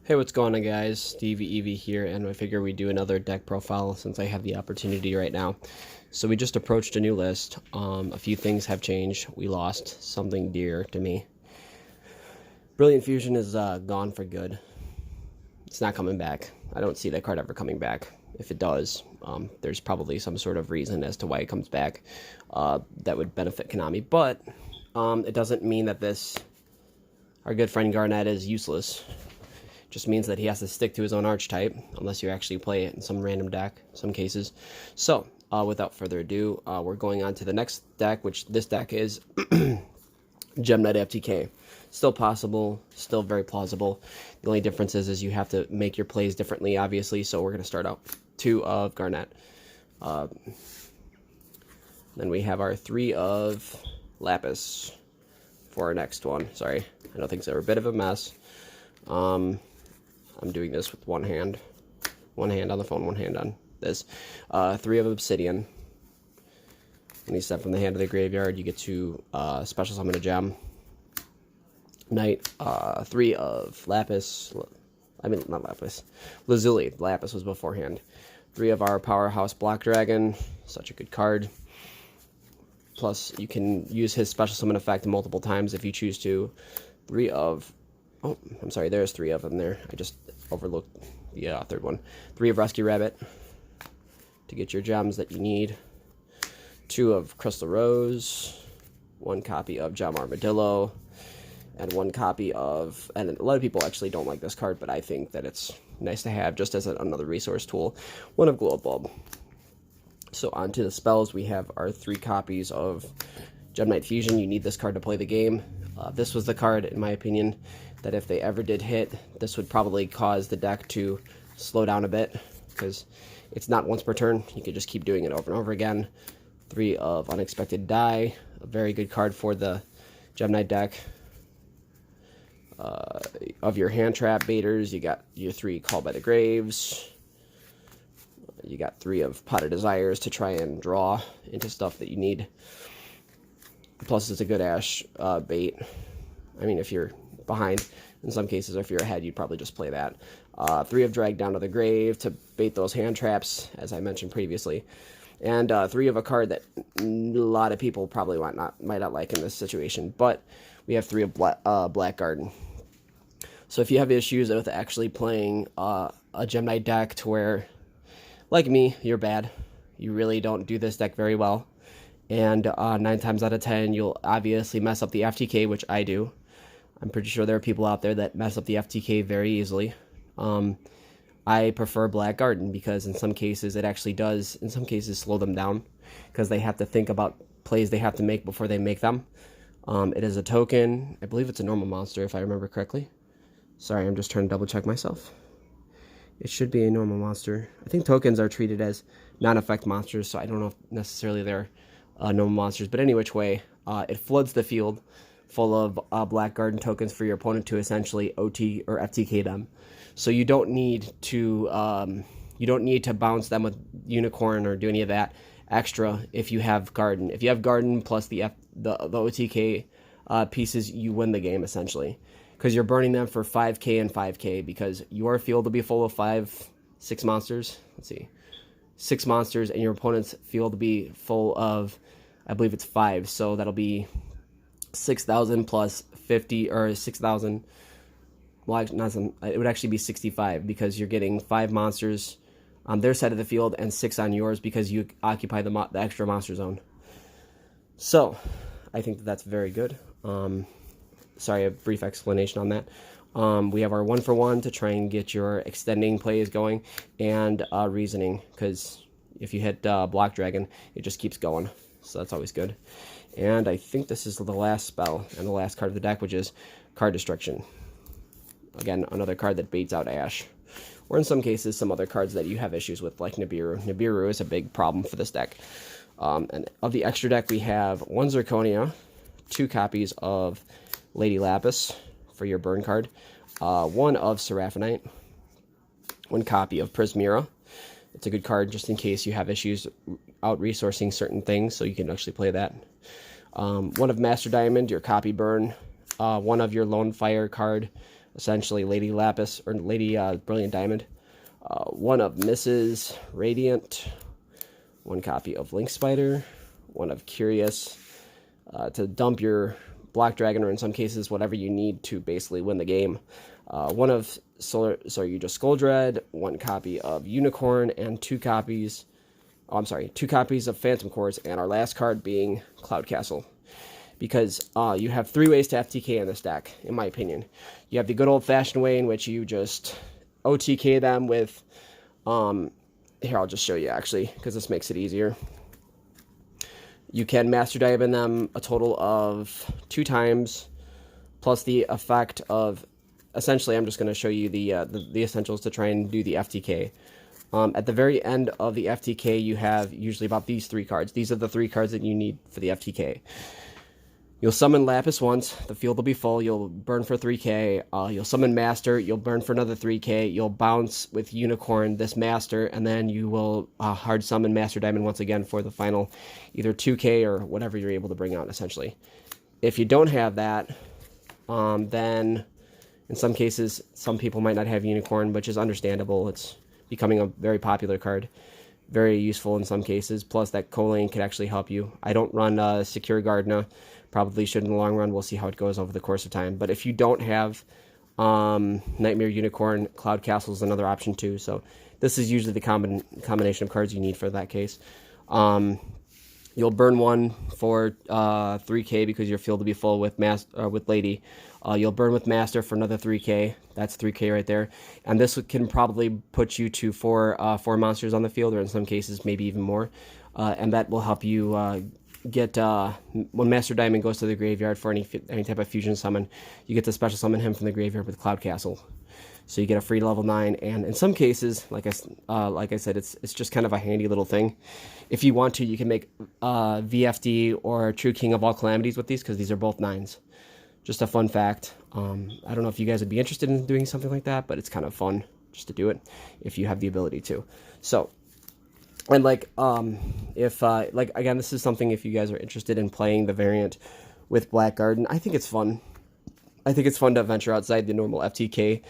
Hey, what's going on, guys? Stevie Evie here, and I figure we do another deck profile since I have the opportunity right now. So we just approached a new list. A few things have changed. We lost something dear to me. Brilliant Fusion is gone for good. It's not coming back. I don't see that card ever coming back. If it does, there's probably some sort of reason as to why it comes back that would benefit Konami. But it doesn't mean that our good friend Garnet is useless. Just means that he has to stick to his own archetype, unless you actually play it in some random deck, some cases. So, without further ado, we're going on to the next deck, which this deck is Gem Knight FTK. Still possible, still very plausible. The only difference is you have to make your plays differently, obviously, so we're going to start out 2 of Garnet. Then we have our 3 of Lapis for our next one. Sorry, I know things are a bit of a mess. I'm doing this with one hand on the phone, one hand on this. 3 of Obsidian. When you step from the hand to the graveyard, you get to special summon a gem. Knight. 3 of Lapis. I mean, not Lapis. Lazuli. Lapis was beforehand. 3 of our Powerhouse Black Dragon. Such a good card. Plus, you can use his special summon effect multiple times if you choose to. 3 of... Oh, I'm sorry, there's 3 of them there. I just overlooked the 3rd one. 3 of Rescue Rabbit to get your gems that you need. 2 of Crystal Rose. 1 copy of Gem Armadillo. And 1 copy of... And a lot of people actually don't like this card, but I think that it's nice to have just as another resource tool. 1 of Glow Bulb. So on to the spells. We have our 3 copies of Gem Knight Fusion. You need this card to play the game. This was the card, in my opinion, that if they ever did hit, this would probably cause the deck to slow down a bit, because it's not once per turn. You could just keep doing it over and over again. 3 of Unexpected Die, a very good card for the Gem Knight deck. Of your hand trap baiters, you got your 3 Called by the Graves. You got 3 of Pot of Desires to try and draw into stuff that you need. Plus, it's a good Ash bait. I mean, if you're behind, in some cases, or if you're ahead, you'd probably just play that. 3 of Drag Down to the Grave to bait those hand traps, as I mentioned previously. And 3 of a card that a lot of people probably might not like in this situation. But we have 3 of Black Garden. So if you have issues with actually playing a Gem Knight deck to where, like me, you're bad. You really don't do this deck very well. And 9 times out of 10, you'll obviously mess up the FTK, which I do. I'm pretty sure there are people out there that mess up the FTK very easily. I prefer Black Garden because in some cases it actually does, in some cases, slow them down because they have to think about plays they have to make before they make them. It is a token. I believe it's a normal monster if I remember correctly. Sorry, I'm just trying to double check myself. It should be a normal monster. I think tokens are treated as non-effect monsters, so I don't know if necessarily they're normal monsters. But any which way, it floods the field full of Black Garden tokens for your opponent to essentially OT or FTK them. So you don't need to bounce them with Unicorn or do any of that extra if you have Garden. If you have Garden plus the OTK pieces, you win the game essentially. Because you're burning them for 5k and 5k, because your field will be full of 6 monsters. Let's see. 6 monsters, and your opponent's field will be full of, I believe it's 5. So that'll be 6,000 plus 50, or 6,000. Well, it would actually be 65, because you're getting 5 monsters on their side of the field and 6 on yours because you occupy the extra monster zone. So I think that's very good. Sorry, a brief explanation on that. We have our 1-for-1 to try and get your extending plays going, and reasoning, because if you hit Black Dragon, it just keeps going. So that's always good. And I think this is the last spell and the last card of the deck, which is Card Destruction. Again, another card that baits out Ash. Or in some cases, some other cards that you have issues with, like Nibiru. Nibiru is a big problem for this deck. And of the extra deck, we have 1 Zirconia, 2 copies of Lady Lapis for your burn card, 1 of Seraphonite, 1 copy of Prismira. It's a good card just in case you have issues out-resourcing certain things, so you can actually play that. 1 of Master Diamond, your copy burn. 1 of your Lone Fire card, essentially Lady Lapis, or Lady Brilliant Diamond, 1 of Mrs. Radiant, 1 copy of Link Spider, 1 of Curious, to dump your Black Dragon, or in some cases whatever you need to basically win the game. 1 of you just Skull Dread, 1 copy of Unicorn, and 2 copies. Oh, I'm sorry, 2 copies of Phantom Cores, and our last card being Cloud Castle. Because you have 3 ways to FTK in this deck, in my opinion. You have the good old-fashioned way in which you just OTK them with... here, I'll just show you, actually, because this makes it easier. You can Master Diamond them a total of 2 times, plus the effect of... Essentially, I'm just going to show you the essentials to try and do the FTK. At the very end of the FTK, you have usually about these 3 cards. These are the 3 cards that you need for the FTK. You'll summon Lapis once, the field will be full, you'll burn for 3k, you'll summon Master, you'll burn for another 3k, you'll bounce with Unicorn, this Master, and then you will hard summon Master Diamond once again for the final either 2k or whatever you're able to bring out, essentially. If you don't have that, then in some cases, some people might not have Unicorn, which is understandable. It's becoming a very popular card. Very useful in some cases, plus that Colane could actually help you. I don't run Secure Gardna. Probably should in the long run. We'll see how it goes over the course of time. But if you don't have Nightmare Unicorn, Cloud Castle is another option too. So this is usually the combination of cards you need for that case. You'll burn 1 for 3k because your field will be full with Lady. You'll burn with Master for another 3k. That's 3k right there. And this can probably put you to 4 monsters on the field, or in some cases maybe even more. And that will help you get when Master Diamond goes to the graveyard for any type of fusion summon, you get to special summon him from the graveyard with Cloud Castle. So you get a free level 9, and in some cases, like I said, it's just kind of a handy little thing. If you want to, you can make VFD or True King of All Calamities with these, because these are both 9s. Just a fun fact. I don't know if you guys would be interested in doing something like that, but it's kind of fun just to do it if you have the ability to. So, and again, this is something if you guys are interested in playing the variant with Black Garden, I think it's fun. I think it's fun to venture outside the normal FTK.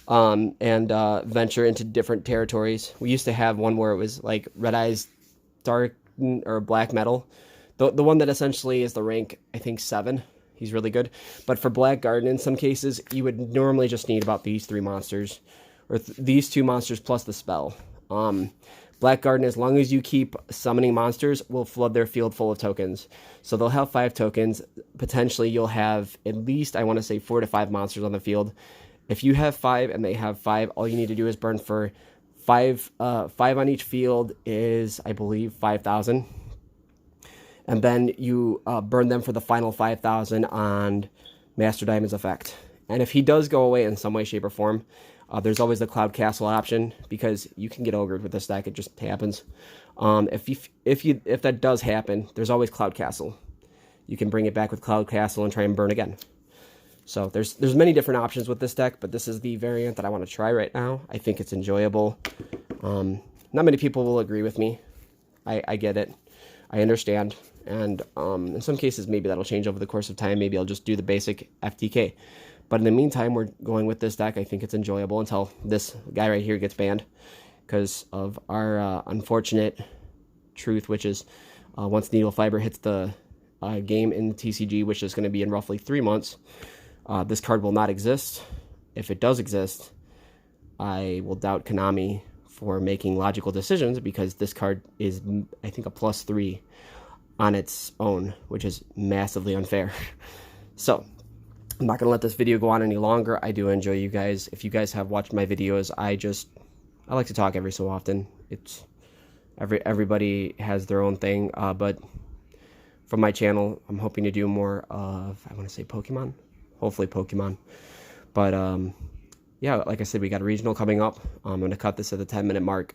And venture into different territories. We used to have one where it was like Red Eyes Dark or Black Metal. The one that essentially is the rank, I think, 7. He's really good. But for Black Garden, in some cases, you would normally just need about these 3 monsters. Or these 2 monsters plus the spell. Black Garden, as long as you keep summoning monsters, will flood their field full of tokens. So they'll have 5 tokens. Potentially, you'll have at least, I want to say, 4 to 5 monsters on the field. If you have 5 and they have 5, all you need to do is burn for 5. 5 on each field is, I believe, 5,000. And then you burn them for the final 5,000 on Master Diamond's effect. And if he does go away in some way, shape, or form, there's always the Cloud Castle option, because you can get ogred with this deck. It just happens. If that does happen, there's always Cloud Castle. You can bring it back with Cloud Castle and try and burn again. So there's many different options with this deck, but this is the variant that I want to try right now. I think it's enjoyable. Not many people will agree with me. I get it. I understand. And in some cases, maybe that'll change over the course of time. Maybe I'll just do the basic FTK. But in the meantime, we're going with this deck. I think it's enjoyable until this guy right here gets banned because of our unfortunate truth, which is once Needle Fiber hits the game in the TCG, which is going to be in roughly 3 months, this card will not exist. If it does exist, I will doubt Konami for making logical decisions, because this card is, I think, a +3 on its own, which is massively unfair. So, I'm not going to let this video go on any longer. I do enjoy you guys. If you guys have watched my videos, I like to talk every so often. It's everybody has their own thing, but from my channel, I'm hoping to do more of, I want to say Pokemon. Hopefully Pokemon. But, yeah, like I said, we got a regional coming up. I'm going to cut this at the 10-minute mark.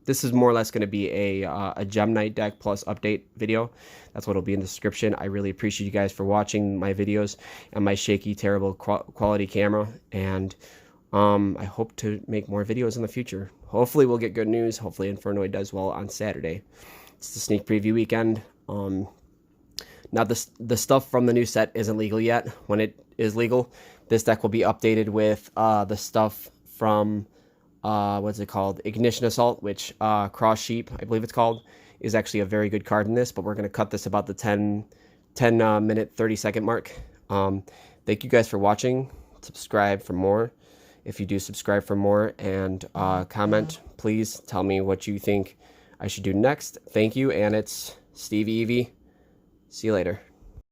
This is more or less going to be a Gem Knight deck plus update video. That's what will be in the description. I really appreciate you guys for watching my videos and my shaky, terrible quality camera. And I hope to make more videos in the future. Hopefully we'll get good news. Hopefully Infernoid does well on Saturday. It's the sneak preview weekend. Now, the stuff from the new set isn't legal yet. When it is legal, this deck will be updated with the stuff from, what's it called? Ignition Assault, which Cross Sheep, I believe it's called, is actually a very good card in this, but we're going to cut this about the 10 minute, 30-second mark. Thank you guys for watching. Subscribe for more. If you do subscribe for more, and comment, please tell me what you think I should do next. Thank you, and it's Stevie Evie. See you later.